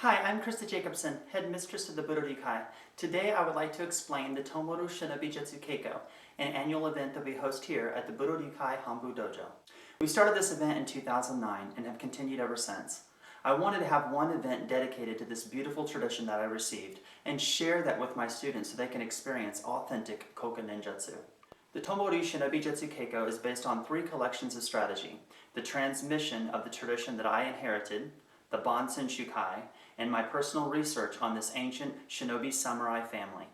Hi, I'm Christa Jacobson, headmistress of the Budo. Today I would like to explain the Tomo Ryu Shinobijutsu Keiko, an annual event that we host here at the Budo Hanbu Dojo. We started this event in 2009 and have continued ever since. I wanted to have one event dedicated to this beautiful tradition that I received and share that with my students so they can experience authentic Koka Ninjutsu. The Tomo Ryu Shinobijutsu Keiko is based on 3 collections of strategy: the transmission of the tradition that I inherited, the Bansen Shukai, and my personal research on this ancient shinobi samurai family.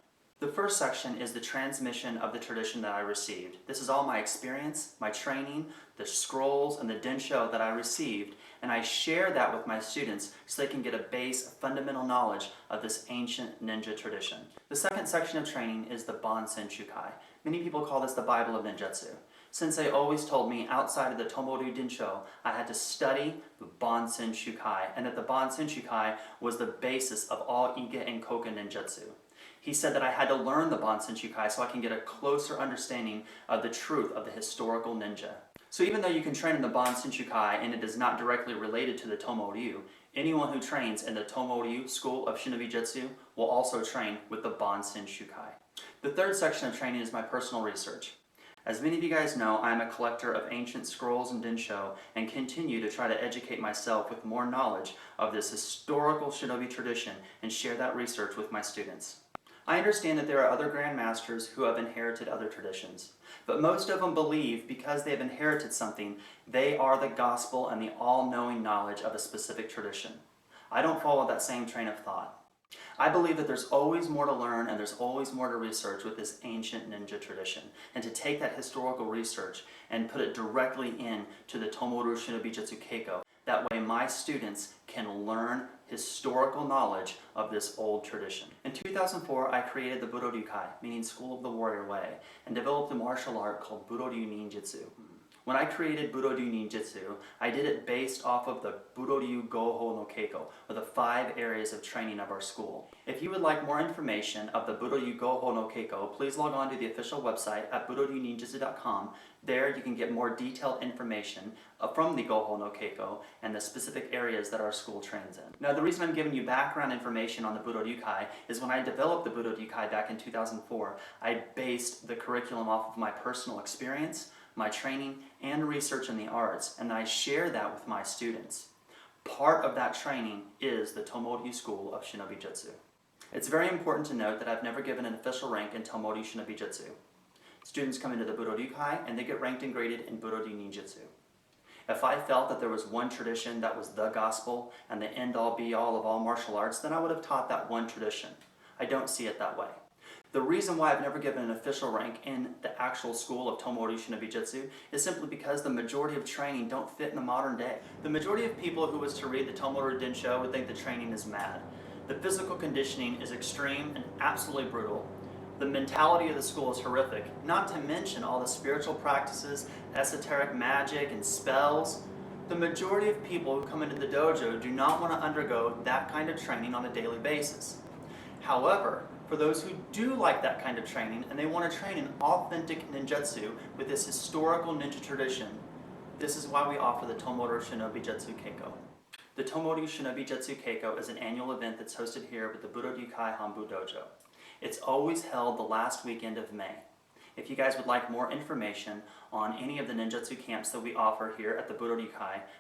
The first section is the transmission of the tradition that I received. This is all my experience, my training, the scrolls, and the densho that I received, and I share that with my students so they can get a base of fundamental knowledge of this ancient ninja tradition. The second section of training is the Bansen Shukai. Many people call this the Bible of Ninjutsu. Sensei always told me outside of the Tomo Ryu Densho, I had to study the Bansen Shukai, and that the Bansen Shukai was the basis of all Ige and Koka Ninjutsu. He said that I had to learn the Bansen Shukai so I can get a closer understanding of the truth of the historical ninja. So even though you can train in the Bansen Shukai and it is not directly related to the Tomo Ryu, anyone who trains in the Tomo Ryu School of Shinobijutsu will also train with the Bansen Shukai. The third section of training is my personal research. As many of you guys know, I am a collector of ancient scrolls and densho and continue to try to educate myself with more knowledge of this historical shinobi tradition and share that research with my students. I understand that there are other grandmasters who have inherited other traditions, but most of them believe because they have inherited something, they are the gospel and the all-knowing knowledge of a specific tradition. I don't follow that same train of thought. I believe that there's always more to learn and there's always more to research with this ancient ninja tradition, and to take that historical research and put it directly into the Tomo Ryu Shinobijutsu Keiko. That way my students can learn historical knowledge of this old tradition. In 2004, I created the Budo, meaning School of the Warrior Way, and developed a martial art called Budo Ninjutsu. When I created Budo Ninjutsu, I did it based off of the Budo Goho no Keiko, or the 5 areas of training of our school. If you would like more information of the Budo Goho no Keiko, please log on to the official website at budoninjutsu.com. There you can get more detailed information from the Goho no Keiko and the specific areas that our school trains in. Now the reason I'm giving you background information on the Budo is when I developed the Budo back in 2004, I based the curriculum off of my personal experience, my training, and research in the arts, and I share that with my students. Part of that training is the Tomo Ryu School of Shinobijutsu. It's very important to note that I've never given an official rank in Tomo Ryu Shinobijutsu. Students come into the Budo and they get ranked and graded in Budo Ninjutsu. If I felt that there was one tradition that was the gospel and the end-all be-all of all martial arts, then I would have taught that one tradition. I don't see it that way. The reason why I've never given an official rank in the actual school of Tomo Ryu Shinobijutsu is simply because the majority of training don't fit in the modern day. The majority of people who was to read the Tomo Ryu Densho would think the training is mad. The physical conditioning is extreme and absolutely brutal. The mentality of the school is horrific, not to mention all the spiritual practices, esoteric magic, and spells. The majority of people who come into the dojo do not want to undergo that kind of training on a daily basis. However, for those who do like that kind of training and they want to train in authentic ninjutsu with this historical ninja tradition, this is why we offer the Tomo Ryu Shinobijutsu Keiko. The Tomo Ryu Shinobijutsu Keiko is an annual event that's hosted here with the Budo Hanbu Dojo. It's always held the last weekend of May. If you guys would like more information on any of the ninjutsu camps that we offer here at the Budo,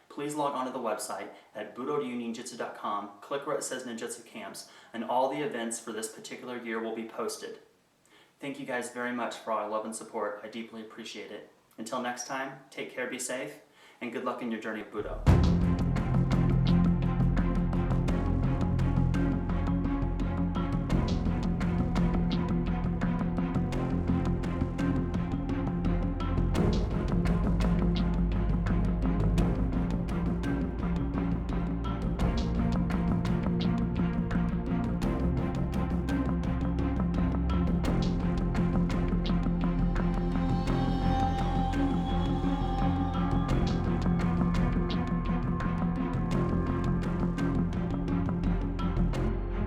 please log on to the website at budoninjutsu.com, click where it says ninjutsu camps, and all the events for this particular year will be posted. Thank you guys very much for all your love and support. I deeply appreciate it. Until next time, take care, be safe, and good luck in your journey of Budo.